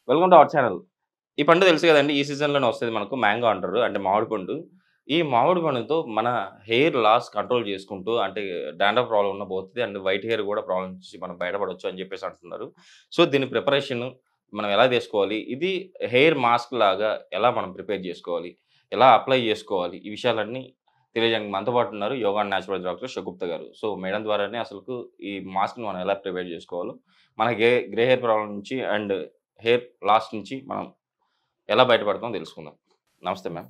Welcome to our channel. ఈ పండు తెలుసు కదండీ! ఈ సీజన్‌లోనే వస్తది మనకు మ్యాంగో అంటారు. అంటే మామిడి పండు. ఈ మామిడి పండుతో మన హెయిర్ లాస్ కంట్రోల్ చేసుకుంటూ అంటే డాండ్రఫ్ ప్రాబ్లమ్ ఉన్న పోతది. అండ్ వైట్ హెయిర్ కూడా ప్రాబ్లమ్ నుంచి మనం బయటపడొచ్చు అని చెప్పేసి అంటున్నారు. సో, దీని ప్రిపరేషన్ మనం ఎలా చేసుకోవాలి? ఇది హెయిర్ మాస్క్ లాగా ఎలా మనం ప్రిపేర్ చేసుకోవాలి? ఎలా అప్లై చేసుకోవాలి? ఈ విషయాలన్నీ తెలియజేయడానికి మనతో పాటు ఉన్నారు yoga and natural doctor Shagufta గారు. సో, మేడం ద్వారానే అసలుకు ఈ మాస్క్‌ని మనం ఎలా ప్రిపేర్ చేసుకోవాలో, మన గ్రే హెయిర్ ప్రాబ్లమ్ నుంచి అండ్ హెయిర్ లాస్ నుంచి మనం ఎలా బయటపడతామో తెలుసుకుందాం. నమస్తే మ్యామ్.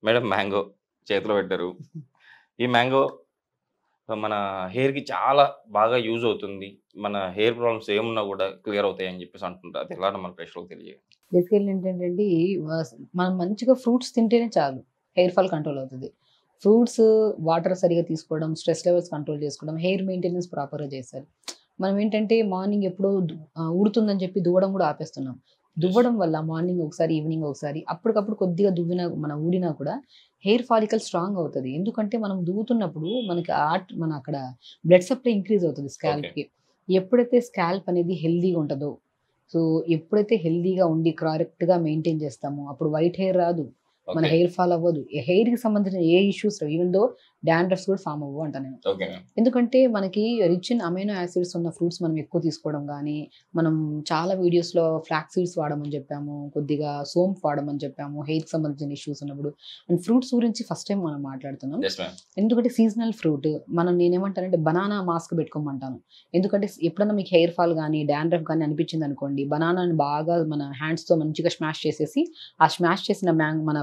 మేడం మ్యాంగో చేతిలో పెట్టారు. ఈ మ్యాంగో మన హెయిర్‌కి చాలా బాగా యూజ్ అవుతుంది. మన హెయిర్ ప్రాబ్లమ్స్ ఏమున్నా కూడా క్లియర్ అవుతాయి అని చెప్పేసి అంటుంటారు. అది ఎలానో మన ప్రేక్షకులకు తెలియజేయండి. బేసికల్లీ ఏంటంటే అండి మనం మంచిగా ఫ్రూట్స్ తింటేనే చాలు హెయిర్ ఫాల్ కంట్రోల్ అవుతుంది. ఫ్రూట్స్, వాటర్ సరిగ్గా తీసుకోవడం, స్ట్రెస్ లెవెల్స్ కంట్రోల్ చేసుకోవడం, హెయిర్ మెయింటెనెన్స్ ప్రాపర్‌గా చేశారు. మనం ఏంటంటే మార్నింగ్ ఎప్పుడో ఊడుతుందని చెప్పి దువ్వడం కూడా ఆపేస్తున్నాం. యెస్. దువ్వడం వల్ల మార్నింగ్ ఒకసారి, ఈవినింగ్ ఒకసారి అప్పటికప్పుడు కొద్దిగా దువ్వినా ఊడినా కూడా హెయిర్ ఫాలికల్ స్ట్రాంగ్ అవుతది. ఎందుకంటే మనం దువ్వుతున్నప్పుడు మనకి మన అక్కడ బ్లడ్ సప్లై ఇంక్రీజ్ అవుతది ఓకే. స్కాల్ప్‌కి. ఎప్పుడైతే స్కాల్ప్ అనేది హెల్తీగా ఉంటదో, సో, ఎప్పుడైతే హెల్తీగా ఉండి కరెక్ట్‌గా మెయింటైన్ చేస్తామో అప్పుడు వైట్ హెయిర్ రాదు. మన ఓకే. హెయిర్ ఫాల్ అవ్వదు. హెయిర్‌కి సంబంధించిన ఏ ఇష్యూస్ రావు. ఈవెన్ దో డాండ్రఫ్స్ కూడా ఫార్మ్ అవ్వవు అంటా నేను. Okay ma'am. ఎందుకంటే మనకి రిచ్ ఇన్ అమైనో యాసిడ్స్ ఉన్న ఫ్రూట్స్ మనం ఎక్కువ తీసుకోవడం గానీ, మనం చాలా వీడియోస్‌లో ఫ్లాక్స్ సీడ్స్ వాడమని చెప్పాము. కొద్దిగా సోంపు వాడమని చెప్పాము. హెయిర్‌కి సంబంధించిన ఇష్యూస్ ఉన్నప్పుడు. అండ్ ఫ్రూట్స్ గురించి ఫస్ట్ టైమ్ మనం మాట్లాడుతున్నాం. Yes ma'am. ఎందుకంటే సీజనల్ ఫ్రూట్ నేనేమంటానంటే బనానా మాస్క్ పెట్టుకోమంటాను. ఎందుకంటే ఎప్పుడన్నా మీకు హెయిర్ ఫాల్ గానీ, డాండ్రఫ్ గానీ అనిపించిందనుకోండి, బనానాని బాగా మన హ్యాండ్స్‌తో మంచిగా స్మాష్ చేసేసి, ఆ స్మాష్ చేసిన మన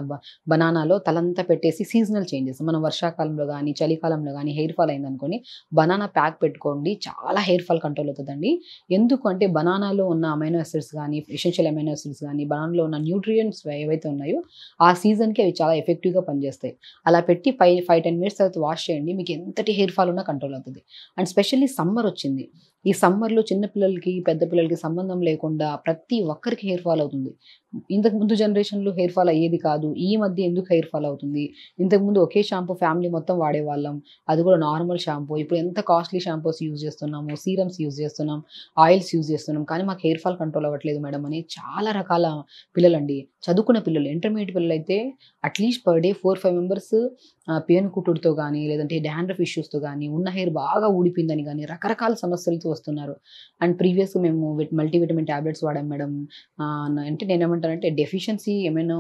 బనానాలో తలంతా పెట్టేసి సీజనల్ చేంజెస్ మనం వర్షాకాలంలో గానీ, చలికాలంలో గానీ హెయిర్ ఫాల్ అయిందనుకోండి, బనానా ప్యాక్ పెట్టుకోండి. చాలా హెయిర్ ఫాల్ కంట్రోల్ అవుతదండి. ఎందుకు అంటే బనానాలో ఉన్న అమైనో యాసిడ్స్ గానీ, ఎసెన్షియల్ అమైనో యాసిడ్స్ గానీ, బనానాలో ఉన్న న్యూట్రియంట్స్ ఏవైతే ఉన్నాయో, ఆ సీజన్‌కి అవి చాలా ఎఫెక్టివ్‌గా పనిచేస్తాయి. అలా పెట్టి 5, 10 మినిట్స్ తర్వాత వాష్ చేయండి. మీకు ఎంతటి హెయిర్ ఫాల్ ఉన్నా కంట్రోల్ అవుతది. అండ్ స్పెషల్లీ సమ్మర్ వచ్చింది. ఈ సమ్మర్‌లో చిన్న పిల్లలకి, పెద్ద పిల్లలకి సంబంధం లేకుండా ప్రతి ఒక్కరికి హెయిర్ ఫాల్ అవుతుంది. ఇంతకు ముందు జనరేషన్‌లో హెయిర్ ఫాల్ అయ్యేది కాదు. ఈ మధ్య ఎందుకు హెయిర్ ఫాల్ అవుతుంది? ఇంతకుముందు ఒకే షాంపూ ఫ్యామిలీ మొత్తం వాడేవాళ్ళం. అది కూడా నార్మల్ షాంపూ. ఇప్పుడు ఎంత కాస్ట్‌లీ షాంపూస్ యూజ్ చేస్తున్నాము, సీరమ్స్ యూజ్ చేస్తున్నాం, ఆయిల్స్ యూజ్ చేస్తున్నాం. కానీ మాకు హెయిర్ ఫాల్ కంట్రోల్ అవ్వట్లేదు మేడం అని చాలా రకాల పిల్లలండి. చదువుకున్న పిల్లలు, ఇంటర్మీడియేట్ పిల్లలైతే అట్‌లీస్ట్ పర్ డే 4, 5 మెంబర్స్ పేనుకుట్టుడుతో గానీ, లేదంటే డాండ్రఫ్ ఇష్యూస్‌తో గానీ, ఉన్న హెయిర్ బాగా ఊడిపోయిందని గానీ, రకరకాల సమస్యలతో వస్తున్నారు. అండ్ ప్రీవియస్‌గా మేము మల్టీవిటమిన్ టాబ్లెట్స్ వాడాం మేడం. అంటే నేనేమంటానంటే డెఫిషియన్సీ అమైనో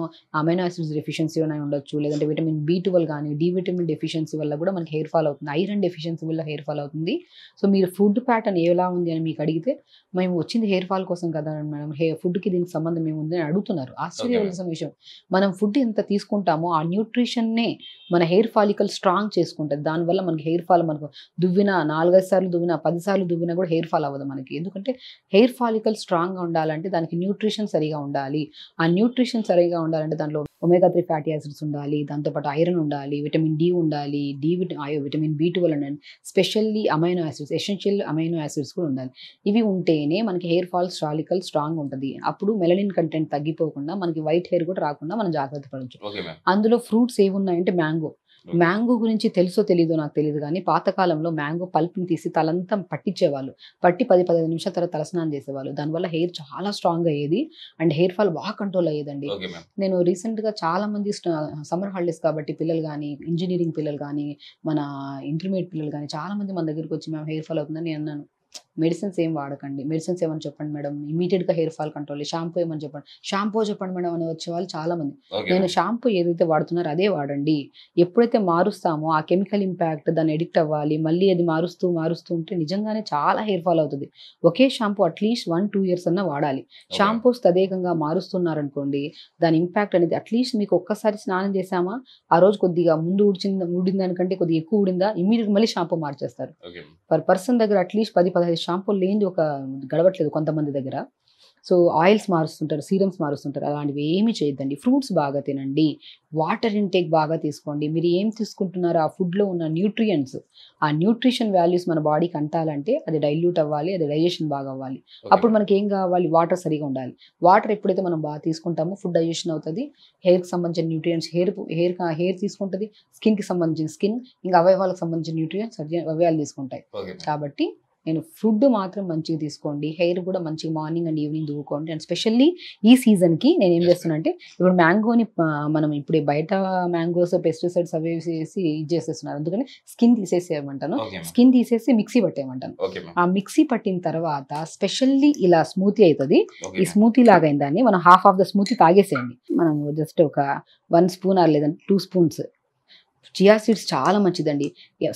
యాసిడ్స్ డెఫిషియన్సీ అని ఉండొచ్చు. లేదంటే విటమిన్ బి12 గానీ, డి విటమిన్ డెఫిషియన్సీ వల్ల గూడా మనకి హెయిర్ ఫాల్ అవుతుంది. ఐరన్ డెఫిషియన్సీ వల్ల హెయిర్ ఫాల్ అవుతుంది. సో, మీరు ఫుడ్ ప్యాటర్న్ ఎలా ఉంది అని మీకు అడిగితే, మేము వచ్చింది హెయిర్ ఫాల్ కోసం కదా మేడం. ఫుడ్‌కి దీనికి సంబంధం ఏముంది అని అడుగుతున్నారు. Okay ma'am. ఆశ్చర్యవలసిన విషయం. మనం ఫుడ్ ఎంత తీసుకుంటామో ఆ న్యూట్రిషన్‌నే మన హెయిర్ ఫాలికల్ స్ట్రాంగ్ చేసుకుంటది. దానివల్ల మనకి హెయిర్ ఫాల్ మనకు దువ్వినా 4, 5 సార్లు దువ్వినా, 10 సార్లు దువ్వినా గూడా హెయిర్ ఫాల్ అవ్వదు మనకి. ఎందుకంటే హెయిర్ ఫాలికల్ స్ట్రాంగ్‌గా ఉండాలంటే దానికి న్యూట్రిషన్ సరిగా ఉండాలి. ఆ న్యూట్రిషన్ సరిగా ఉండాలంటే దాంట్లో ఒమేగా 3 ఫ్యాటీ యాసిడ్స్ ఉండాలి. దాంతో పాటు ఐరన్ ఉండాలి. విటమిన్ డి ఉండాలి. విటమిన్ బి12 ఉండాలి. Specially amino acids, essential amino acids కూడా ఉండాలి. ఇవి ఉంటేనే మనకి హెయిర్ ఫాలికల్ స్ట్రాంగ్ ఉంటది. అప్పుడు మెలనిన్ కంటెంట్ తగ్గిపోకుండా మనకి వైట్ హెయిర్ కూడా రాకుండా మనం జాగ్రత్త పడొచ్చు. Okay ma'am. అందులో ఫ్రూట్స్ ఏవున్నాయంటే మ్యాంగో. ఓకే. మ్యాంగో గురించి తెలుసో తెలీదో నాకు తెలీదు గానీ, పాతకాలంలో మ్యాంగో పల్ప్‌ని తీసి తలంతా పట్టించేవాళ్ళు. పట్టి 10, 15 నిమిషాల తర్వాత తలస్నానం చేసేవాళ్ళు. దానివల్ల హెయిర్ చాలా స్ట్రాంగ్ అయ్యేది. అండ్ హెయిర్ ఫాల్ బాగా కంట్రోల్ అయ్యేదండి. Okay ma'am. నేను రీసెంట్‌గా చాలామంది సమ్మర్ హాలిడేస్ కాబట్టి పిల్లలు గానీ, ఇంజినీరింగ్ పిల్లలు గానీ, మన ఇంటర్మీడియేట్ పిల్లలు గానీ చాలామంది మన దగ్గరికొచ్చి మ్యామ్ హెయిర్ ఫాల్ అవుతుందని నేను అన్నాను. మెడిసిన్స్ ఏం వాడకండి. మెడిసిన్స్ ఏమని చెప్పండి మేడం. ఇమ్మీడియేట్‌గా హెయిర్ ఫాల్ కంట్రోల్. షాంపూ ఏమని చెప్పండి. షాంపూ చెప్పండి మేడం అని వచ్చేవాళ్ళు చాలామంది. ఓకే నేను మ్యామ్. షాంపూ ఏదైతే వాడుతున్నారో అదే వాడండి. ఎప్పుడైతే మారుస్తామో ఆ కెమికల్ ఇంపాక్ట్ దాన్ని అడిక్ట్ అవ్వాలి. మళ్ళీ అది మారుస్తూ, మారుస్తూ ఉంటే నిజంగానే చాలా హెయిర్ ఫాల్ అవుతది. ఒకే షాంపూ అట్‌లీస్ట్ 1, 2 ఇయర్స్ అన్నా వాడాలి. Okay ma'am. షాంపూస్ తదేకంగా మారుస్తున్నారనుకోండి, దాని ఇంపాక్ట్ అనేది అట్‌లీస్ట్ మీకు ఒక్కసారి స్నానం చేశామా, ఆ రోజు కొద్దిగా ముందు ఊడిన దానికంటే కొద్దిగా ఎక్కువ ఊడిందా ఇమ్మీడియేట్‌గా మళ్ళీ షాంపూ మార్చేస్తారు. Okay ma'am. పర్సన్ దగ్గర అట్‌లీస్ట్ 10, 15 షాంపూలు లేనిది గడవట్లేదు కొంతమంది దగ్గర. సో, ఆయిల్స్ మారుస్తుంటారు, సీరమ్స్ మారుస్తుంటారు. అలాంటివి ఏమి చేయొద్దండి. ఫ్రూట్స్ బాగా తినండి. వాటర్ ఇంటేక్ బాగా తీసుకోండి. మీరు ఏం తీసుకుంటున్నారో ఆ ఫుడ్‌లో ఉన్న న్యూట్రియంట్స్, ఆ న్యూట్రిషన్ వాల్యూస్ మన బాడీకి అంటాలంటే అది డైల్యూట్ అవ్వాలి. అది డైజెషన్ బాగా అవ్వాలి. ఓకే అప్పుడు మ్యామ్. మనకేం కావాలి? వాటర్ సరిగ్గా ఉండాలి. వాటర్ ఎప్పుడైతే మనం బాగా తీసుకుంటామో ఫుడ్ డైజెషన్ అవుతది. హెయిర్‌కి సంబంధించిన న్యూట్రియంట్స్ హెయిర్ తీసుకుంటది. స్కిన్‌కి సంబంధించిన స్కిన్, ఇంకా అవయవాలకు సంబంధించిన న్యూట్రియంట్స్ అవయవాలు తీసుకుంటాయి. Okay ma'am. కాబట్టి నేను ఫుడ్ మాత్రం మంచిగా తీసుకోండి, హెయిర్ కూడా మంచిగా మార్నింగ్ అండ్ ఈవినింగ్ దువ్వుకోండి. అండ్ స్పెషల్లీ ఈ సీజన్కి నేను ఏం Yes, ma'am. చేస్తున్నా అంటే, ఇప్పుడు మ్యాంగోని మనం ఇప్పుడు బయట మ్యాంగోస్ పెస్టిసైడ్స్ అవి ఇవి వేసి ఇది చేసేస్తున్నారు, అందుకని స్కిన్ తీసేసేయమంటాను. Okay ma'am. స్కిన్ తీసేసి మిక్సీ పట్టేయమంటాను. Okay ma'am. ఆ మిక్సీ పట్టిన తర్వాత స్పెషల్లీ ఇలా స్మూతీ అవుతుంది. ఓకే ఈ మ్యామ్. స్మూతీ లాగా అయిన దాన్ని మనం హాఫ్ ఆఫ్ ద స్మూతీ తాగేసేయండి. మనం జస్ట్ ఒక 1 స్పూన్ లేదంటే 2 స్పూన్స్ చియా సీడ్స్ చాలా మంచిదండి.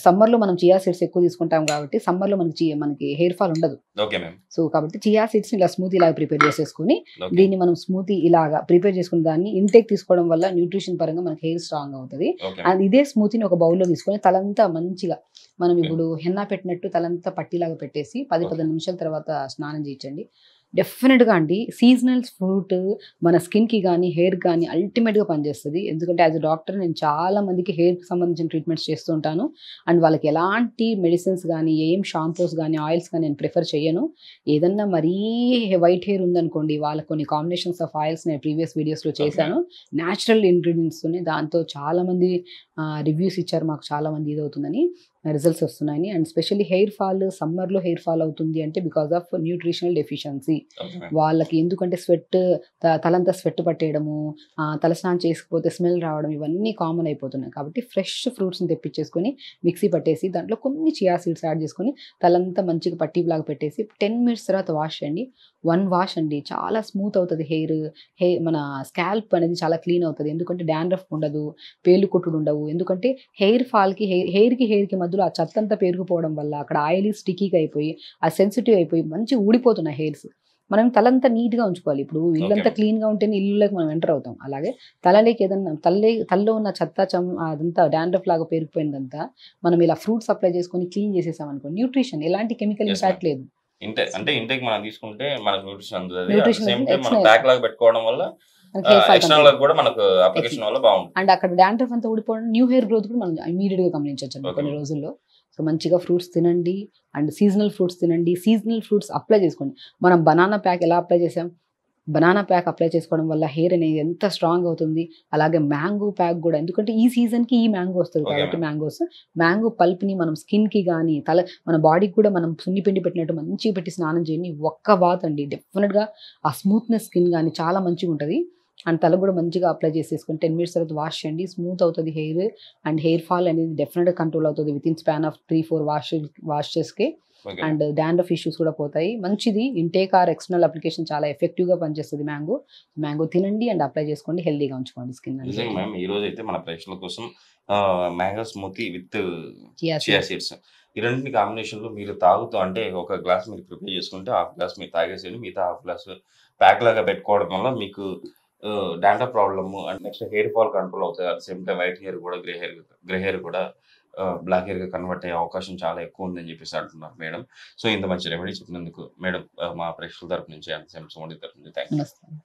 సమ్మర్లో మనం చియా సీడ్స్ ఎక్కువ తీసుకుంటాం కాబట్టి సమ్మర్లో మనకి హెయిర్ ఫాల్ ఉండదు. Okay ma'am. సో కాబట్టి చియా సీడ్స్ ఇలా స్మూతీ లాగా ప్రిపేర్ చేసేసుకుని ఓకే. దీన్ని మనం స్మూతీ ఇలాగా ప్రిపేర్ చేసుకున్న దాన్ని ఇంటేక్ తీసుకోవడం వల్ల న్యూట్రిషన్ పరంగా మనకి హెయిర్ స్ట్రాంగ్ అవుతుంది. ఓకే అండ్ ఇదే స్మూతీని ఒక బౌల్లో తీసుకొని తలంతా మంచిగా మనం Okay. ఇప్పుడు హెన్నా పెట్టినట్టు తలంతా పట్టిలాగా పెట్టేసి 10-15 Okay. నిమిషాల తర్వాత స్నానం చేయించండి. డెఫినెట్గా అండి సీజనల్ ఫ్రూట్ మన స్కిన్కి కానీ హెయిర్ కానీ అల్టిమేట్గా పనిచేస్తుంది. ఎందుకంటే యాజ్ అ డాక్టర్ నేను చాలా మందికి హెయిర్కి సంబంధించిన ట్రీట్మెంట్స్ చేస్తూ ఉంటాను. అండ్ వాళ్ళకి ఎలాంటి మెడిసిన్స్ కానీ ఏం షాంపూస్ కానీ ఆయిల్స్ కానీ నేను ప్రిఫర్ చేయను. ఏదన్నా మరీ వైట్ హెయిర్ ఉందనుకోండి, వాళ్ళకి కొన్ని కాంబినేషన్స్ ఆఫ్ ఆయిల్స్ నేను ప్రీవియస్ వీడియోస్లో చేశాను. న్యాచురల్ ఇంగ్రీడియంట్స్తోనే దాంతో చాలామంది రివ్యూస్ ఇచ్చారు, మాకు చాలామంది ఇదవుతుందని రిజల్ట్స్ వస్తున్నాయని. అండ్ స్పెషల్లీ హెయిర్ ఫాల్ సమ్మర్లో హెయిర్ ఫాల్ అవుతుంది అంటే because of nutritional deficiency. Okay ma'am. వాళ్ళకి ఎందుకంటే తలంతా స్వెట్ పట్టేయడము, తలస్నానం చేసుకపోతే స్మెల్ రావడం ఇవన్నీ కామన్ అయిపోతున్నాయి. కాబట్టి ఫ్రెష్ ఫ్రూట్స్ని తెప్పించేసుకొని మిక్సీ పట్టేసి దాంట్లో కొన్ని చియా సీడ్స్ యాడ్ చేసుకొని తలంతా మంచిగా పట్టీలాగా పెట్టేసి 10 మినిట్స్ తర్వాత వాష్ చేయండి. 1 వాష్ అండి చాలా స్మూత్ అవుతుంది హెయిర్. మన స్కాల్ప్ అనేది చాలా క్లీన్ అవుతుంది. ఎందుకంటే డాండ్రఫ్ ఉండదు, పేలు కుట్టుడు ఉండవు. ఎందుకంటే హెయిర్ ఫాల్కి హెయిర్కి మధ్యలో ఆ చెత్త అంతా పేరుకుపోవడం వల్ల అక్కడ ఆయిలీ స్టిక్కీగా అయిపోయి ఆ సెన్సిటివ్ అయిపోయి మంచి ఊడిపోతున్నాయి హెయిర్స్. మనం తలంతా నీట్గా ఉంచుకోవాలి. ఇప్పుడు ఇల్లంతా Okay. క్లీన్గా ఉంటేనే ఇల్లులోకి మనం ఎంటర్ అవుతాం. అలాగే తలలోకి ఏదన్నా తలలో ఉన్న చెత్త అదంతా డాండ్రఫ్ లాగా పేరుకుపోయిందంతా మనం ఇలా ఫ్రూట్స్ అప్లై చేసుకొని క్లీన్ చేసేసాం అనుకో, న్యూట్రిషన్ ఎలాంటి కెమికల్ Yes, ఇంపాక్ట్ లేదు. ఇంటేక్ మనం తీసుకుంటే మనకు న్యూట్రిషన్ అందుతుంది. Nutrition సేమ్ అనేది టైం మనం extra. ప్యాక్ లాగా పెట్టుకోవడం వల్ల మనకి హెయిర్ ఫాల్ ఎక్స్టర్నల్ కూడా మనకు అప్లికేషన్ వల్ల బాగుంటుంది. అండ్ అక్కడ డాండ్రఫ్ అంతా ఊడిపోవడం, న్యూ హెయిర్ గ్రోత్ కూడా మనం ఇమీడియట్గా గమనించవచ్చు Okay. కొన్ని రోజుల్లో. సో మంచిగా ఫ్రూట్స్ తినండి అండ్ సీజనల్ ఫ్రూట్స్ తినండి. సీజనల్ ఫ్రూట్స్ అప్లై చేసుకోండి. మనం బనానా ప్యాక్ ఎలా అప్లై చేసాం, బనానా ప్యాక్ అప్లై చేసుకోవడం వల్ల హెయిర్ అనేది ఎంత స్ట్రాంగ్ అవుతుంది. అలాగే మ్యాంగో ప్యాక్ కూడా, ఎందుకంటే ఈ సీజన్కి ఈ మ్యాంగో వస్తుంది Okay, కాబట్టి ma'am. మ్యాంగో పల్ప్ని మనం స్కిన్కి కానీ మన బాడీకి కూడా మనం సున్నిపిండి పెట్టినట్టు మంచిగా పెట్టి స్నానం చేయండి. ఒక్క బాత్ అండి డెఫినెట్గా ఆ స్మూత్నెస్ స్కిన్ కానీ చాలా మంచిగా ఉంటుంది. అండ్ తల కూడా మంచిగా అప్లై చేసేసుకొని 10 మినిట్స్ తర్వాత వాష్ చేయండి. స్మూత్ అవుతుంది హెయిర్. అండ్ హెయిర్ ఫాల్ అనేది డెఫినెట్గా కంట్రోల్ అవుతుంది విత్ ఇన్ స్పాన్ ఆఫ్ 3-4 వాషెస్కి. ఓకే. అండ్ డాండ్రఫ్ ఇష్యూస్ కూడా పోతాయి. మంచిది ఇంటేక్ ఆర్ ఎక్స్టర్నల్ అప్లికేషన్ చాలా ఎఫెక్టివ్గా పనిచేస్తుంది మ్యాంగో తినండి అండ్ అప్లై చేసుకోండి, హెల్దీగా ఉంచుకోండి స్కిన్ నిజంగా అనేది. మ్యామ్, ఈ రోజు అయితే మన ప్రేక్షకుల కోసం mango smoothie with chia chia seeds seeds ఈ రెండింటి కాంబినేషన్లో మీరు తాగుతూ అంటే ఒక గ్లాస్ మీరు ప్రిపేర్ చేసుకుంటే హాఫ్ గ్లాస్ మీరు తాగేసేయండి, మిగతా హాఫ్ గ్లాస్ ప్యాక్ లాగా పెట్టుకోవడం వల్ల మీకు dandruff problem and next hair fall control అవుతుంది. At same time white hair కూడా గ్రే హెయిర్ కూడా బ్లాక్ హెయిర్గా కన్వర్ట్ అయ్యే అవకాశం చాలా ఎక్కువ ఉందని చెప్పేసి అంటున్నారు మేడం. సో ఇంత మంచి రెమెడీ చెప్పినందుకు మేడం మా ప్రేక్షకుల తరపు నుంచి అండ్ తరపు నుంచి థ్యాంక్ యూ. నమస్తే.